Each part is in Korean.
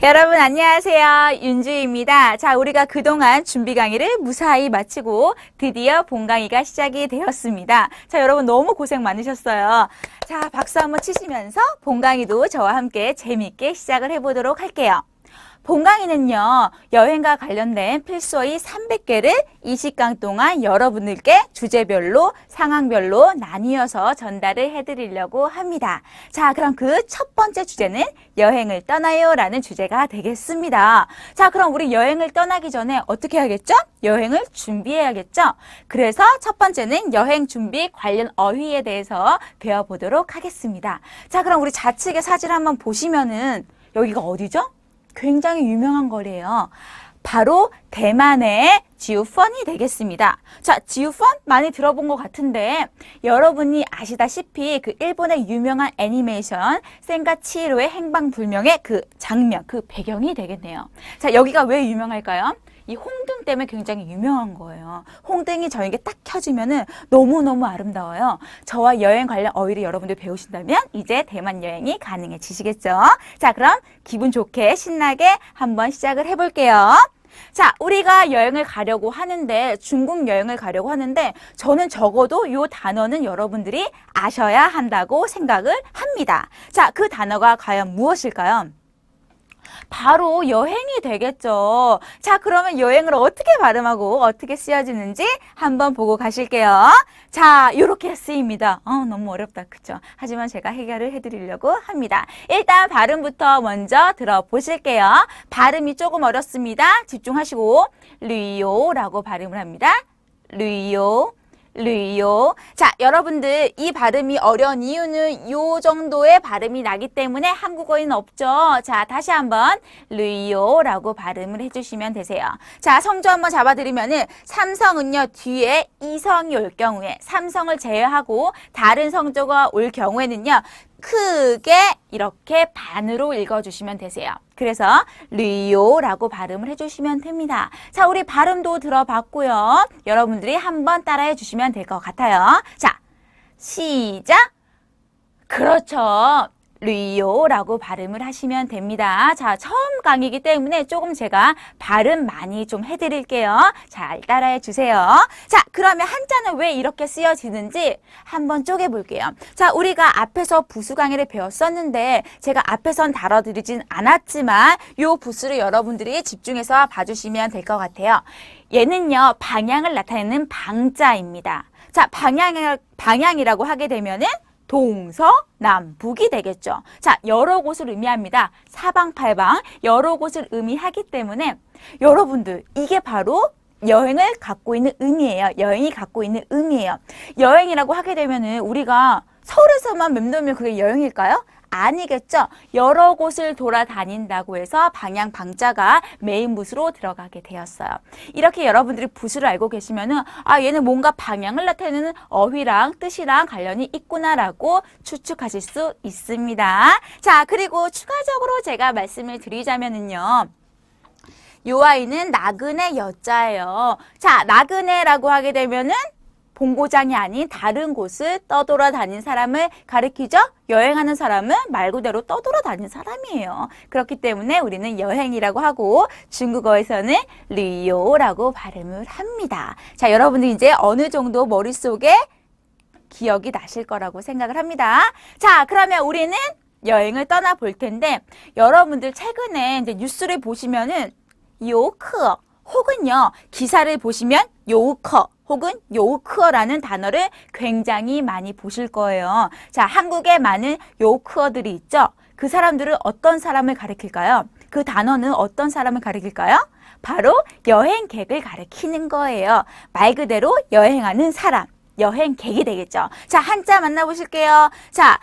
여러분 안녕하세요. 윤주입니다. 자, 우리가 그동안 준비 강의를 무사히 마치고 드디어 본 강의가 시작이 되었습니다. 자, 여러분 너무 고생 많으셨어요. 자, 박수 한번 치시면서 본 강의도 저와 함께 재미있게 시작을 해보도록 할게요. 본 강의는요, 여행과 관련된 필수어휘 300개를 20강 동안 여러분들께 주제별로, 상황별로 나뉘어서 전달을 해드리려고 합니다. 자, 그럼 그 첫 번째 주제는 여행을 떠나요 라는 주제가 되겠습니다. 자, 그럼 우리 여행을 떠나기 전에 어떻게 해야겠죠? 여행을 준비해야겠죠? 그래서 첫 번째는 여행 준비 관련 어휘에 대해서 배워보도록 하겠습니다. 자, 그럼 우리 좌측의 사진 한번 보시면은 여기가 어디죠? 굉장히 유명한 거리예요. 바로 대만의 지우펀이 되겠습니다. 자, 지우펀 많이 들어본 것 같은데 여러분이 아시다시피 그 일본의 유명한 애니메이션 센과 치히로의 행방불명의 그 장면, 그 배경이 되겠네요. 자, 여기가 왜 유명할까요? 이 홍등 때문에 굉장히 유명한 거예요. 홍등이 저에게 딱 켜지면은 너무너무 아름다워요. 저와 여행 관련 어휘를 여러분들 배우신다면 이제 대만 여행이 가능해지시겠죠? 자, 그럼 기분 좋게 신나게 한번 시작을 해볼게요. 자, 우리가 여행을 가려고 하는데, 중국 여행을 가려고 하는데, 저는 적어도 이 단어는 여러분들이 아셔야 한다고 생각을 합니다. 자, 그 단어가 과연 무엇일까요? 바로 여행이 되겠죠. 자, 그러면 여행을 어떻게 발음하고 어떻게 쓰여지는지 한번 보고 가실게요. 자, 이렇게 쓰입니다. 너무 어렵다. 그쵸? 하지만 제가 해결을 해드리려고 합니다. 일단 발음부터 먼저 들어보실게요. 발음이 조금 어렵습니다. 집중하시고 류요라고 발음을 합니다. 류요. 류요. 자, 여러분들 이 발음이 어려운 이유는 요 정도의 발음이 나기 때문에 한국어에는 없죠. 자, 다시 한번 류요라고 발음을 해주시면 되세요. 자, 성조 한번 잡아드리면은 삼성은요 뒤에 이성이 올 경우에 삼성을 제외하고 다른 성조가 올 경우에는요 크게 이렇게 반으로 읽어주시면 되세요. 그래서 류요라고 발음을 해주시면 됩니다. 자, 우리 발음도 들어봤고요. 여러분들이 한번 따라해 주시면 될 것 같아요. 자, 시작! 그렇죠. 류요라고 발음을 하시면 됩니다. 자, 처음 강의이기 때문에 조금 제가 발음 많이 좀 해드릴게요. 잘 따라해 주세요. 자, 그러면 한자는 왜 이렇게 쓰여지는지 한번 쪼개볼게요. 자, 우리가 앞에서 부수 강의를 배웠었는데 제가 앞에선 다뤄드리진 않았지만 요 부수를 여러분들이 집중해서 봐주시면 될 것 같아요. 얘는요, 방향을 나타내는 방자입니다. 자, 방향이라고 하게 되면은 동서남북이 되겠죠. 자, 여러 곳을 의미합니다. 사방팔방 여러 곳을 의미하기 때문에 여러분들 이게 바로 여행을 갖고 있는 의미예요. 여행이 갖고 있는 의미예요. 여행이라고 하게 되면은 우리가 서울에서만 맴돌면 그게 여행일까요? 아니겠죠. 여러 곳을 돌아다닌다고 해서 방향 방자가 메인 부수로 들어가게 되었어요. 이렇게 여러분들이 부수를 알고 계시면은 얘는 뭔가 방향을 나타내는 어휘랑 뜻이랑 관련이 있구나라고 추측하실 수 있습니다. 자, 그리고 추가적으로 제가 말씀을 드리자면은요. 요 아이는 나그네 여자예요. 자, 나그네라고 하게 되면은 본고장이 아닌 다른 곳을 떠돌아다닌 사람을 가리키죠? 여행하는 사람은 말 그대로 떠돌아다니는 사람이에요. 그렇기 때문에 우리는 여행이라고 하고 중국어에서는 류요라고 발음을 합니다. 자, 여러분들 이제 어느 정도 머릿속에 기억이 나실 거라고 생각을 합니다. 자, 그러면 우리는 여행을 떠나볼 텐데 여러분들 최근에 이제 뉴스를 보시면은 요커 혹은요 기사를 보시면 요커 혹은 요크어라는 단어를 굉장히 많이 보실 거예요. 자, 한국에 많은 요크어들이 있죠. 그 사람들은 어떤 사람을 가리킬까요? 그 단어는 어떤 사람을 가리킬까요? 바로 여행객을 가리키는 거예요. 말 그대로 여행하는 사람, 여행객이 되겠죠. 자, 한자 만나보실게요. 자,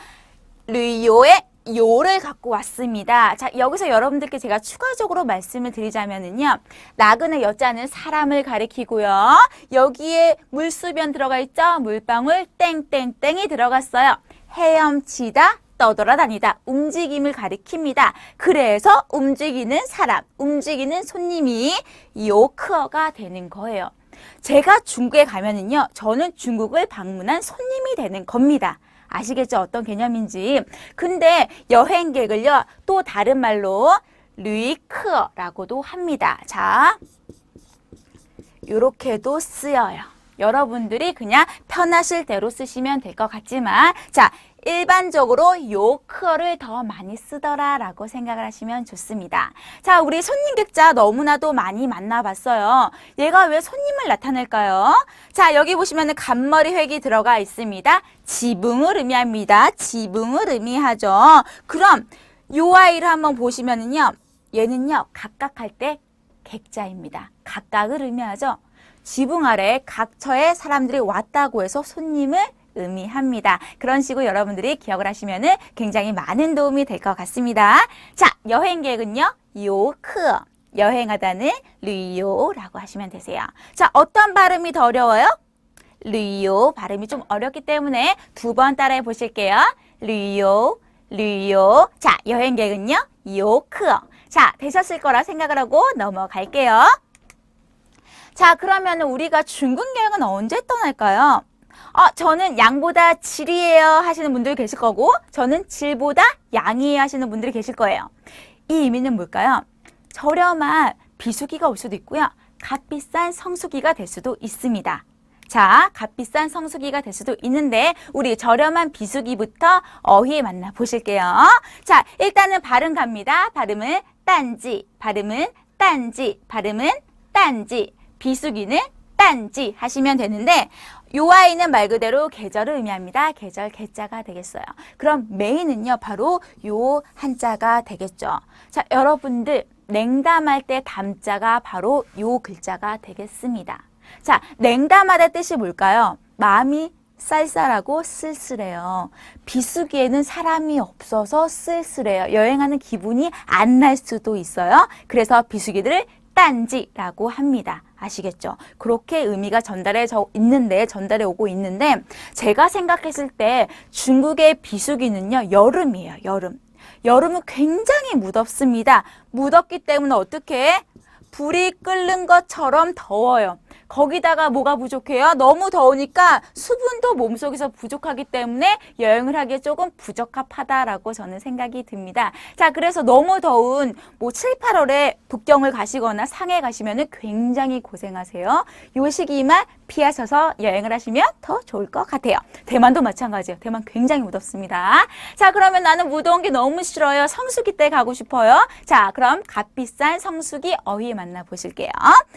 류요의 요를 갖고 왔습니다. 자, 여기서 여러분들께 제가 추가적으로 말씀을 드리자면은요. 나그네 여자는 사람을 가리키고요. 여기에 물수변 들어가 있죠? 물방울 땡땡땡이 들어갔어요. 헤엄치다, 떠돌아다니다, 움직임을 가리킵니다. 그래서 움직이는 사람, 움직이는 손님이 요크어가 되는 거예요. 제가 중국에 가면은요. 저는 중국을 방문한 손님이 되는 겁니다. 아시겠죠? 어떤 개념인지. 근데 여행객을요, 또 다른 말로 류이크라고도 합니다. 자, 이렇게도 쓰여요. 여러분들이 그냥 편하실 대로 쓰시면 될 것 같지만, 자, 일반적으로 요 크어를 더 많이 쓰더라 라고 생각을 하시면 좋습니다. 자, 우리 손님 객자 너무나도 많이 만나봤어요. 얘가 왜 손님을 나타낼까요? 자, 여기 보시면은 간머리 획이 들어가 있습니다. 지붕을 의미합니다. 지붕을 의미하죠. 그럼 요 아이를 한번 보시면은요, 얘는요, 각각 할 때 객자입니다. 각각을 의미하죠. 지붕 아래 각처에 사람들이 왔다고 해서 손님을 의미합니다. 그런 식으로 여러분들이 기억을 하시면 굉장히 많은 도움이 될 것 같습니다. 자, 여행 계획은요, 요크, 여행하다는 류요라고 하시면 되세요. 자, 어떤 발음이 더 어려워요? 류요 발음이 좀 어렵기 때문에 두 번 따라해 보실게요. 류요, 류요. 자, 여행 계획은요, 요크. 자, 되셨을 거라 생각을 하고 넘어갈게요. 자, 그러면 우리가 중국 여행은 언제 떠날까요? 저는 양보다 질이에요 하시는 분들이 계실 거고, 저는 질보다 양이에요 하시는 분들이 계실 거예요. 이 의미는 뭘까요? 저렴한 비수기가 올 수도 있고요. 값비싼 성수기가 될 수도 있습니다. 자, 값비싼 성수기가 될 수도 있는데 우리 저렴한 비수기부터 어휘에 만나 보실게요. 자, 일단은 발음 갑니다. 발음은 딴지, 발음은 딴지, 발음은 딴지. 비수기는 딴지 하시면 되는데, 요 아이는 말 그대로 계절을 의미합니다. 계절 개자가 되겠어요. 그럼 메인은요, 바로 요 한자가 되겠죠. 자, 여러분들 냉담할 때 담자가 바로 요 글자가 되겠습니다. 자, 냉담하다 뜻이 뭘까요? 마음이 쌀쌀하고 쓸쓸해요. 비수기에는 사람이 없어서 쓸쓸해요. 여행하는 기분이 안 날 수도 있어요. 그래서 비수기들을 딴지라고 합니다. 아시겠죠? 그렇게 의미가 전달해 오고 있는데, 제가 생각했을 때 중국의 비수기는요, 여름이에요. 여름. 여름은 굉장히 무덥습니다. 무덥기 때문에 어떻게? 불이 끓는 것처럼 더워요. 거기다가 뭐가 부족해요? 너무 더우니까 수분도 몸속에서 부족하기 때문에 여행을 하기에 조금 부적합하다라고 저는 생각이 듭니다. 자, 그래서 너무 더운 7, 8월에 북경을 가시거나 상해 가시면 굉장히 고생하세요. 요 시기만 피하셔서 여행을 하시면 더 좋을 것 같아요. 대만도 마찬가지예요. 대만 굉장히 무덥습니다. 자, 그러면 나는 무더운 게 너무 싫어요. 성수기 때 가고 싶어요. 자, 그럼 값비싼 성수기 어휘 만나보실게요.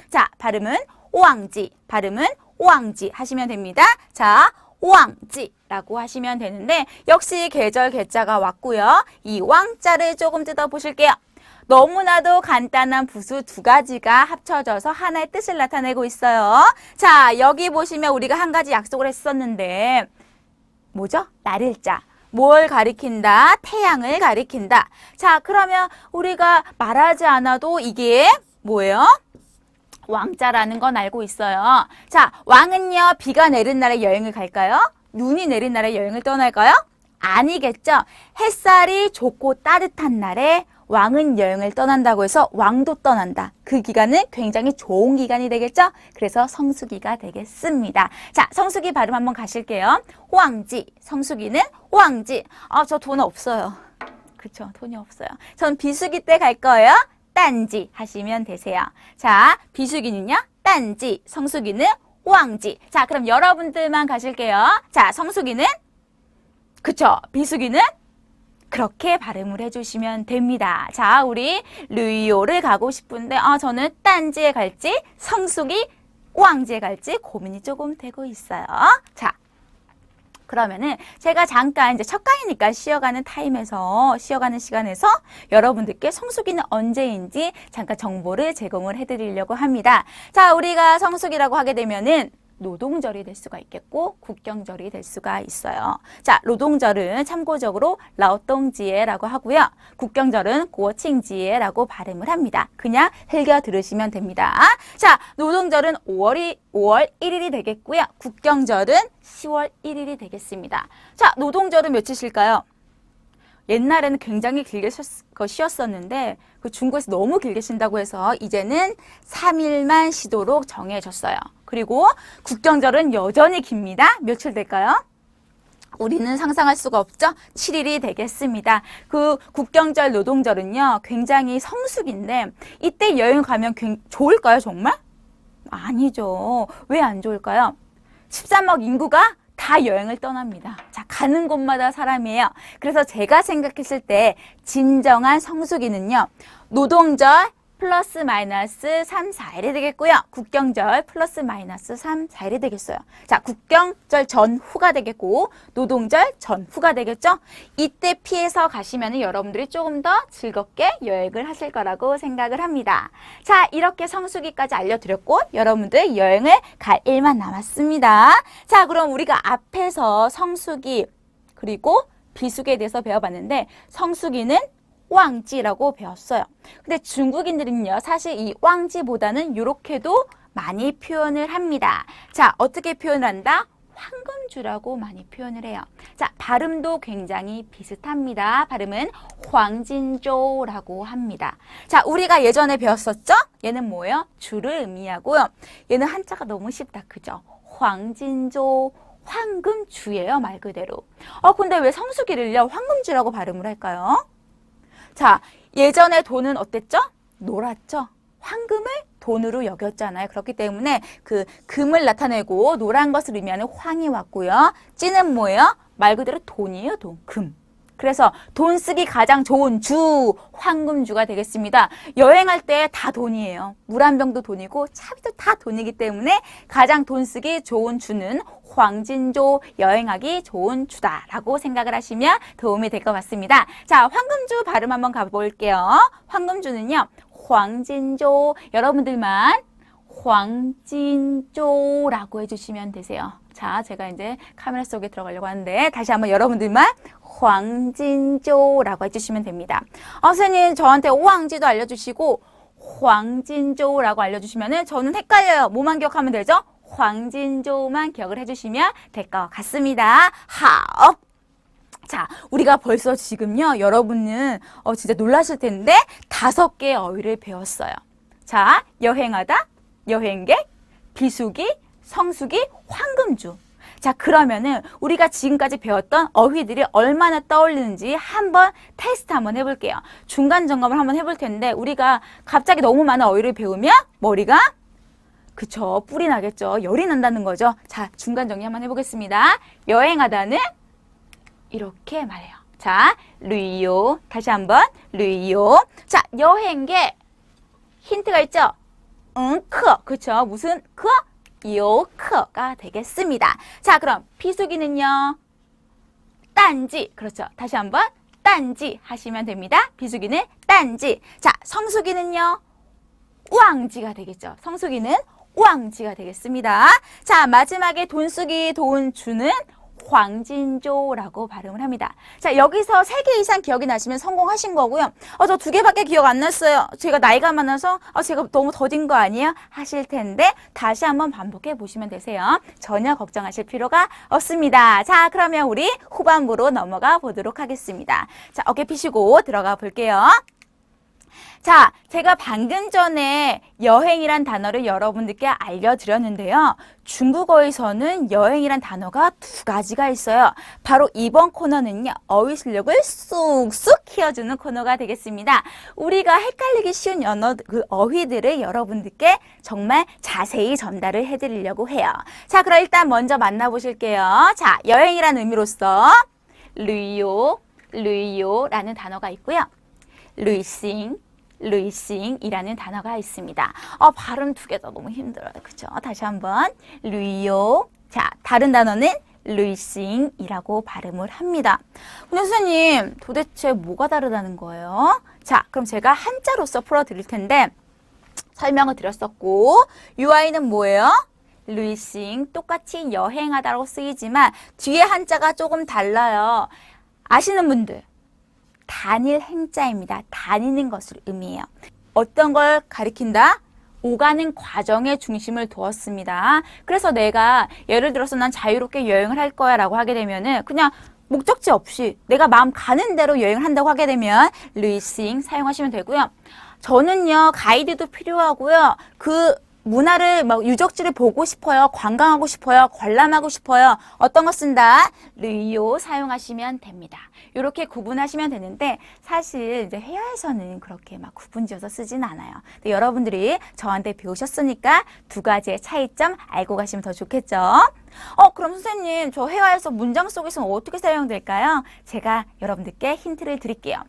자, 발음은 오왕지, 발음은 오왕지 하시면 됩니다. 자, 오왕지라고 하시면 되는데, 역시 계절 개자가 왔고요. 이 왕자를 조금 뜯어보실게요. 너무나도 간단한 부수 두 가지가 합쳐져서 하나의 뜻을 나타내고 있어요. 자, 여기 보시면 우리가 한 가지 약속을 했었는데, 뭐죠? 날일자. 뭘 가리킨다? 태양을 가리킨다. 자, 그러면 우리가 말하지 않아도 이게 뭐예요? 왕자라는 건 알고 있어요. 자, 왕은요, 비가 내린 날에 여행을 갈까요? 눈이 내린 날에 여행을 떠날까요? 아니겠죠. 햇살이 좋고 따뜻한 날에 왕은 여행을 떠난다고 해서 왕도 떠난다. 그 기간은 굉장히 좋은 기간이 되겠죠. 그래서 성수기가 되겠습니다. 자, 성수기 발음 한번 가실게요. 호황지, 성수기는 호황지. 저 돈 없어요. 그쵸, 돈이 없어요. 전 비수기 때 갈 거예요. 딴지 하시면 되세요. 자, 비수기는요, 딴지, 성수기는 호황지. 자, 그럼 여러분들만 가실게요. 자, 성수기는, 그쵸, 비수기는 그렇게 발음을 해주시면 됩니다. 자, 우리 류이오를 가고 싶은데, 저는 딴지에 갈지, 성수기, 호황지에 갈지 고민이 조금 되고 있어요. 자, 그러면은 제가 잠깐 이제 첫 강의니까 쉬어가는 시간에서 여러분들께 성수기는 언제인지 잠깐 정보를 제공을 해드리려고 합니다. 자, 우리가 성수기라고 하게 되면은 노동절이 될 수가 있겠고 국경절이 될 수가 있어요. 자, 노동절은 참고적으로 라오동지에라고 하고요. 국경절은 고칭지에라고 발음을 합니다. 그냥 흘겨 들으시면 됩니다. 자, 노동절은 5월 1일이 되겠고요. 국경절은 10월 1일이 되겠습니다. 자, 노동절은 며칠 쉴까요? 옛날에는 굉장히 길게 쉬었었는데 중국에서 너무 길게 쉰다고 해서 이제는 3일만 쉬도록 정해졌어요. 그리고 국경절은 여전히 깁니다. 며칠 될까요? 우리는 상상할 수가 없죠? 7일이 되겠습니다. 그 국경절 노동절은요, 굉장히 성수기인데, 이때 여행 가면 좋을까요, 정말? 아니죠. 왜 안 좋을까요? 13억 인구가 다 여행을 떠납니다. 자, 가는 곳마다 사람이에요. 그래서 제가 생각했을 때 진정한 성수기는요, 노동절 플러스 마이너스 3, 4일이 되겠고요. 국경절 플러스 마이너스 3, 4일이 되겠어요. 자, 국경절 전후가 되겠고 노동절 전후가 되겠죠? 이때 피해서 가시면 여러분들이 조금 더 즐겁게 여행을 하실 거라고 생각을 합니다. 자, 이렇게 성수기까지 알려드렸고 여러분들 여행을 갈 일만 남았습니다. 자, 그럼 우리가 앞에서 성수기 그리고 비수기에 대해서 배워봤는데 성수기는 왕지라고 배웠어요. 근데 중국인들은요, 사실 이 왕지보다는 이렇게도 많이 표현을 합니다. 자, 어떻게 표현을 한다? 황금주라고 많이 표현을 해요. 자, 발음도 굉장히 비슷합니다. 발음은 황진조라고 합니다. 자, 우리가 예전에 배웠었죠? 얘는 뭐예요? 주를 의미하고요. 얘는 한자가 너무 쉽다, 그죠? 황진조, 황금주예요, 말 그대로. 근데 왜 성수기를요, 황금주라고 발음을 할까요? 자, 예전에 돈은 어땠죠? 놀았죠? 황금을 돈으로 여겼잖아요. 그렇기 때문에 그 금을 나타내고 노란 것을 의미하는 황이 왔고요. 찌는 뭐예요? 말 그대로 돈이에요, 돈, 금. 그래서 돈 쓰기 가장 좋은 주, 황금주가 되겠습니다. 여행할 때 다 돈이에요. 물 한 병도 돈이고 차비도 다 돈이기 때문에 가장 돈 쓰기 좋은 주는 황진조, 여행하기 좋은 주다라고 생각을 하시면 도움이 될 것 같습니다. 자, 황금주 발음 한번 가볼게요. 황금주는요, 황진조, 여러분들만 황진조라고 해주시면 되세요. 자, 제가 이제 카메라 속에 들어가려고 하는데 다시 한번 여러분들만 황진조라고 해주시면 됩니다. 선생님, 저한테 오왕지도 알려주시고 황진조라고 알려주시면 저는 헷갈려요. 뭐만 기억하면 되죠? 황진조만 기억을 해주시면 될 것 같습니다. 하업! 자, 우리가 벌써 지금요, 여러분은 진짜 놀라실 텐데 5개의 어휘를 배웠어요. 자, 여행하다, 여행객, 비수기, 성수기, 황금주. 자, 그러면은 우리가 지금까지 배웠던 어휘들이 얼마나 떠올리는지 한번 테스트 한번 해볼게요. 중간 점검을 한번 해볼 텐데 우리가 갑자기 너무 많은 어휘를 배우면 머리가 그쵸, 뿔이 나겠죠. 열이 난다는 거죠. 자, 중간 정리 한번 해보겠습니다. 여행하다는 이렇게 말해요. 자, 루이요. 다시 한번 루이요. 자, 여행객 힌트가 있죠? 크. 그쵸? 무슨 크? 요크가 되겠습니다. 자, 그럼 비수기는요? 딴지. 그렇죠. 다시 한번 딴지 하시면 됩니다. 비수기는 딴지. 자, 성수기는요? 왕지가 되겠죠. 성수기는 왕지가 되겠습니다. 자, 마지막에 돈 쓰기 돈 주는 황진조라고 발음을 합니다. 자, 여기서 3개 이상 기억이 나시면 성공하신 거고요. 저 2개밖에 기억 안 났어요. 제가 나이가 많아서 제가 너무 더딘 거 아니에요? 하실 텐데 다시 한번 반복해 보시면 되세요. 전혀 걱정하실 필요가 없습니다. 자, 그러면 우리 후반부로 넘어가 보도록 하겠습니다. 자, 어깨 펴시고 들어가 볼게요. 자, 제가 방금 전에 여행이란 단어를 여러분들께 알려드렸는데요. 중국어에서는 여행이란 단어가 2가지가 있어요. 바로 이번 코너는요, 어휘 실력을 쑥쑥 키워주는 코너가 되겠습니다. 우리가 헷갈리기 쉬운 어휘들을 여러분들께 정말 자세히 전달을 해드리려고 해요. 자, 그럼 일단 먼저 만나보실게요. 자, 여행이란 의미로서 루이요라는 단어가 있고요. 루이싱이라는 단어가 있습니다. 발음 2개 다 너무 힘들어요. 그죠? 다시 한번 루이요. 자, 다른 단어는 루이싱이라고 발음을 합니다. 근데 선생님, 도대체 뭐가 다르다는 거예요? 자, 그럼 제가 한자로서 풀어드릴 텐데 설명을 드렸었고 UI는 뭐예요? 루이싱, 똑같이 여행하다라고 쓰이지만 뒤에 한자가 조금 달라요. 아시는 분들? 다닐 행자입니다. 다니는 것을 의미해요. 어떤 걸 가리킨다? 오가는 과정에 중심을 두었습니다. 그래서 내가 예를 들어서 난 자유롭게 여행을 할 거야 라고 하게 되면은 그냥 목적지 없이 내가 마음 가는 대로 여행을 한다고 하게 되면 루이싱 사용하시면 되고요. 저는요, 가이드도 필요하고요. 그 문화를 막 유적지를 보고 싶어요. 관광하고 싶어요. 관람하고 싶어요. 어떤 거 쓴다? 르요 사용하시면 됩니다. 이렇게 구분하시면 되는데 사실 이제 회화에서는 그렇게 막 구분지어서 쓰진 않아요. 근데 여러분들이 저한테 배우셨으니까 두 가지의 차이점 알고 가시면 더 좋겠죠. 그럼 선생님 저 회화에서 문장 속에서는 어떻게 사용될까요? 제가 여러분들께 힌트를 드릴게요.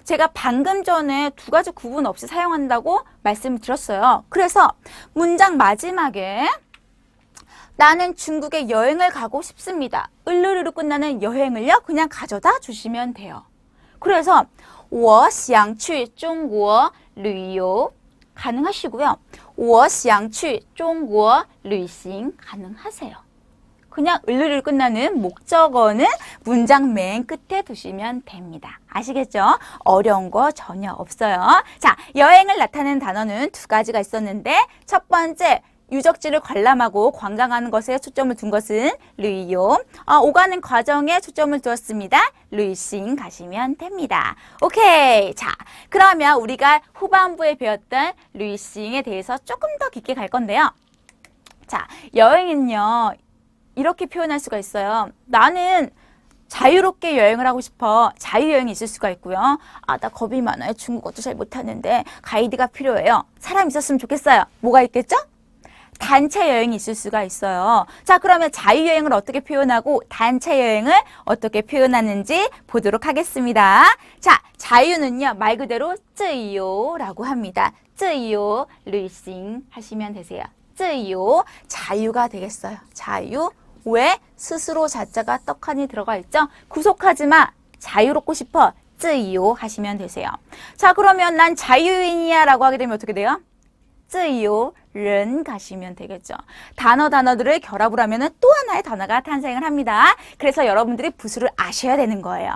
제가 방금 전에 두 가지 구분 없이 사용한다고 말씀을 드렸어요. 그래서 문장 마지막에 나는 중국에 여행을 가고 싶습니다. 을르르로 끝나는 여행을요, 그냥 가져다 주시면 돼요. 그래서 我想去中国旅游 가능하시고요. 我想去中国旅行 가능하세요. 그냥 을르르 끝나는 목적어는 문장 맨 끝에 두시면 됩니다. 아시겠죠? 어려운 거 전혀 없어요. 자, 여행을 나타내는 단어는 두 가지가 있었는데 첫 번째, 유적지를 관람하고 관광하는 것에 초점을 둔 것은 르요. 오가는 과정에 초점을 두었습니다. 르싱 가시면 됩니다. 오케이. 자, 그러면 우리가 후반부에 배웠던 르싱에 대해서 조금 더 깊게 갈 건데요. 자, 여행은요, 이렇게 표현할 수가 있어요. 나는 자유롭게 여행을 하고 싶어. 자유여행이 있을 수가 있고요. 나 겁이 많아요. 중국어도 잘 못하는데 가이드가 필요해요. 사람 있었으면 좋겠어요. 뭐가 있겠죠? 단체 여행이 있을 수가 있어요. 자, 그러면 자유여행을 어떻게 표현하고 단체 여행을 어떻게 표현하는지 보도록 하겠습니다. 자, 자유는요, 말 그대로 自由라고 합니다. 自由旅行 하시면 되세요. 自由, 자유가 되겠어요. 자유. 왜? 스스로 자자가 떡하니 들어가 있죠? 구속하지 마. 자유롭고 싶어. 自由 하시면 되세요. 자, 그러면 난 자유인이야 라고 하게 되면 어떻게 돼요? 自由人 가시면 되겠죠. 단어들을 결합을 하면 또 하나의 단어가 탄생을 합니다. 그래서 여러분들이 부수를 아셔야 되는 거예요.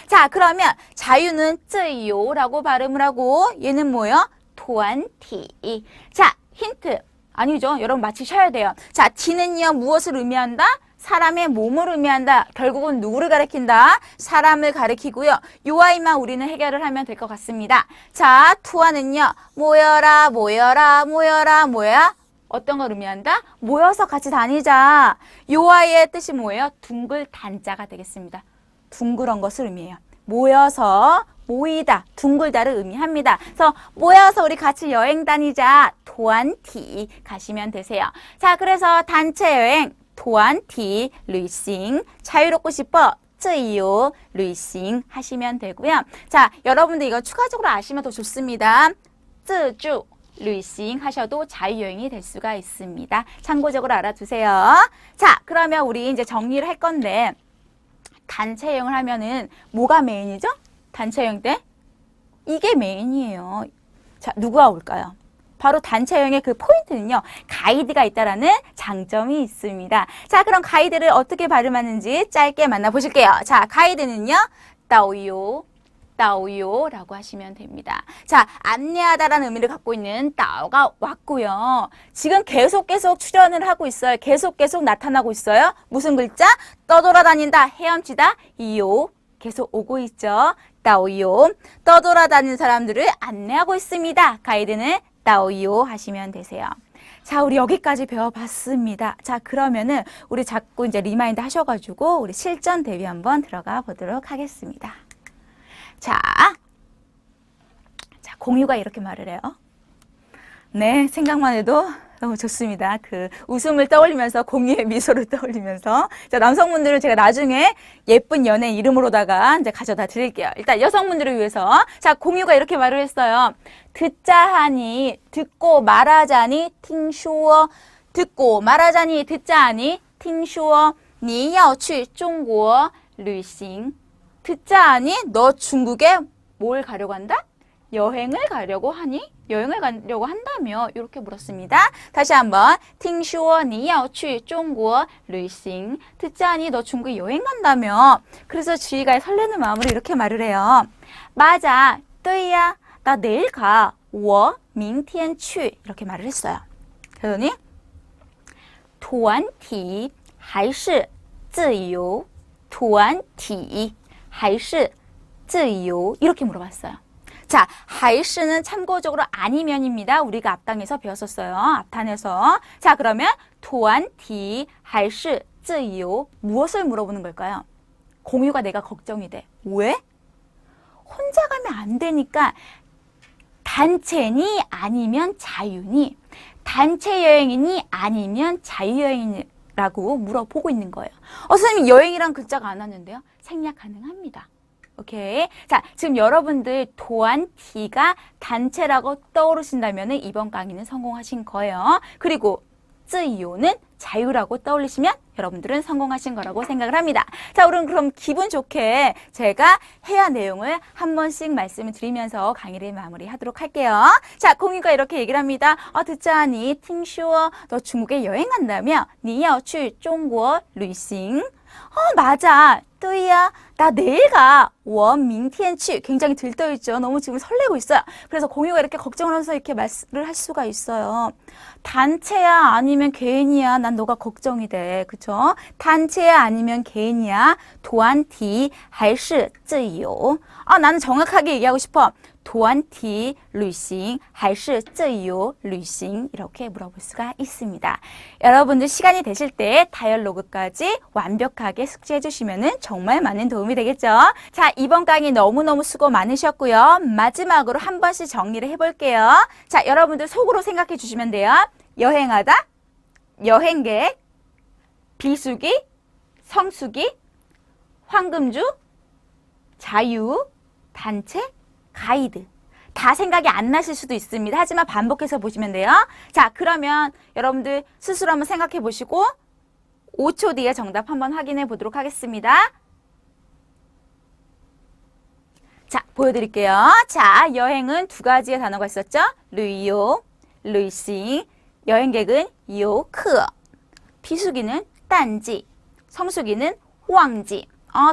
자, 그러면 자유는 自由라고 발음을 하고 얘는 뭐예요? 团体. 자, 힌트. 아니죠. 여러분 맞히셔야 돼요. 자, T는요, 무엇을 의미한다? 사람의 몸을 의미한다. 결국은 누구를 가리킨다? 사람을 가리키고요. 요 아이만 우리는 해결을 하면 될 것 같습니다. 자, 투와는요, 모여라, 모여라, 모여라, 모여라. 어떤 걸 의미한다? 모여서 같이 다니자. 요 아이의 뜻이 뭐예요? 둥글 단자가 되겠습니다. 둥그런 것을 의미해요. 모여서, 모이다, 둥글다를 의미합니다. 그래서 모여서 우리 같이 여행 다니자. 도안티 가시면 되세요. 자, 그래서 단체 여행, 도안티,旅行, 자유롭고 싶어, 自由, 旅行 하시면 되고요. 자, 여러분들 이거 추가적으로 아시면 더 좋습니다. 自助, 旅行 하셔도 자유여행이 될 수가 있습니다. 참고적으로 알아두세요. 자, 그러면 우리 이제 정리를 할 건데 단체 여행을 하면은 뭐가 메인이죠? 단체 여행 때? 이게 메인이에요. 자, 누구가 올까요? 바로 단체 여행의 그 포인트는요, 가이드가 있다라는 장점이 있습니다. 자, 그럼 가이드를 어떻게 발음하는지 짧게 만나보실게요. 자, 가이드는요, 导游, 导游라고 하시면 됩니다. 자, 안내하다라는 의미를 갖고 있는 导가 왔고요. 지금 계속 출연을 하고 있어요. 계속 나타나고 있어요. 무슨 글자? 떠돌아다닌다, 헤엄치다, 이요. 계속 오고 있죠. 导游. 떠돌아다니는 사람들을 안내하고 있습니다. 가이드는 导游 하시면 되세요. 자, 우리 여기까지 배워봤습니다. 자, 그러면은 우리 자꾸 이제 리마인드 하셔가지고 우리 실전 대비 한번 들어가 보도록 하겠습니다. 자, 공유가 이렇게 말을 해요. 네, 생각만 해도 너무 좋습니다. 그 웃음을 떠올리면서 공유의 미소를 떠올리면서. 자, 남성분들은 제가 나중에 예쁜 연예 이름으로다가 이제 가져다 드릴게요. 일단 여성분들을 위해서. 자, 공유가 이렇게 말을 했어요. 듣자 하니, 듣고 말하자니, 听说. 듣고 말하자니, 듣자 하니, 听说你要去中国旅行. 듣자 하니, 너 중국에 뭘 가려고 한다? 여행을 가려고 하니? 여행을 가려고 한다며? 이렇게 물었습니다. 다시 한번 听说你要去中国旅行. 듣자니 너 중국에 여행 간다며? 그래서 주희가 설레는 마음으로 이렇게 말을 해요. 맞아. 对呀. 나 내일 가. 我明天去. 이렇게 말을 했어요. 그러더니 团体还是自由? 团体还是自由? 이렇게 물어봤어요. 자, 还是는 참고적으로 아니면입니다. 우리가 앞당에서 배웠었어요. 앞단에서. 자, 그러면 团体还是自由 무엇을 물어보는 걸까요? 공유가 내가 걱정이 돼. 왜? 혼자 가면 안 되니까 단체니 아니면 자유니, 단체 여행이니 아니면 자유여행이라고 물어보고 있는 거예요. 선생님 여행이란 글자가 안 왔는데요. 생략 가능합니다. 오케이. 자, 지금 여러분들 도안티가 단체라고 떠오르신다면 이번 강의는 성공하신 거예요. 그리고 自由는 자유라고 떠올리시면 여러분들은 성공하신 거라고 생각을 합니다. 자, 그럼 기분 좋게 제가 해야 내용을 한 번씩 말씀을 드리면서 강의를 마무리하도록 할게요. 자, 공유가 이렇게 얘기를 합니다. 듣자니 听说너 중국에 여행 간다며 你要去中国旅行 맞아. 对呀, 나 내일 가. 我明天去. 굉장히 들떠있죠. 너무 지금 설레고 있어요. 그래서 공유가 이렇게 걱정을 하면서 이렇게 말을 할 수가 있어요. 단체야 아니면 개인이야. 난 너가 걱정이 돼. 그쵸? 단체야 아니면 개인이야. 团体还是自由. 나는 정확하게 얘기하고 싶어. 团体旅行还是自由旅行 이렇게 물어볼 수가 있습니다. 여러분들 시간이 되실 때 다이얼로그까지 완벽하게 숙지해 주시면 정말 많은 도움이 되겠죠. 자, 이번 강의 너무너무 수고 많으셨고요. 마지막으로 한 번씩 정리를 해볼게요. 자, 여러분들 속으로 생각해 주시면 돼요. 여행하다, 여행객, 비수기, 성수기, 황금주, 자유, 단체, 가이드. 다 생각이 안 나실 수도 있습니다. 하지만 반복해서 보시면 돼요. 자, 그러면 여러분들 스스로 한번 생각해 보시고 5초 뒤에 정답 한번 확인해 보도록 하겠습니다. 자, 보여드릴게요. 자, 여행은 두 가지의 단어가 있었죠. 旅游, 旅行, 여행객은 游客, 비수기는 淡季, 성수기는 旺季.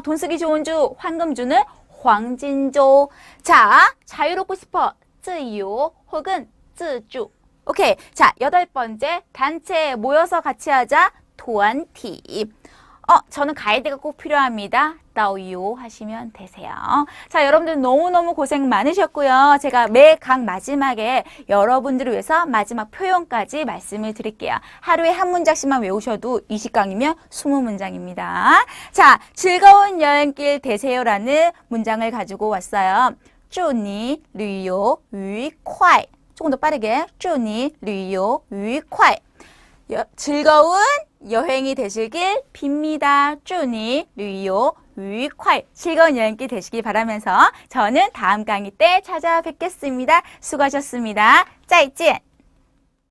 돈 쓰기 좋은 주, 황금주는 黄金周. 자, 자유롭고 싶어. 自由 혹은 自助. 오케이. 자, 8번째. 단체 모여서 같이 하자. 团体. 저는 가이드가 꼭 필요합니다. 导游 하시면 되세요. 자, 여러분들 너무너무 고생 많으셨고요. 제가 매 강 마지막에 여러분들을 위해서 마지막 표현까지 말씀을 드릴게요. 하루에 한 문장씩만 외우셔도 20강이면 20문장입니다. 자, 즐거운 여행길 되세요라는 문장을 가지고 왔어요. 祝你旅游愉快. 조금 더 빠르게. 祝你旅游愉快. 즐거운 여행이 되시길 빕니다. 祝你旅游愉快. 즐거운 여행길 되시길 바라면서 저는 다음 강의 때 찾아뵙겠습니다. 수고하셨습니다. 再见.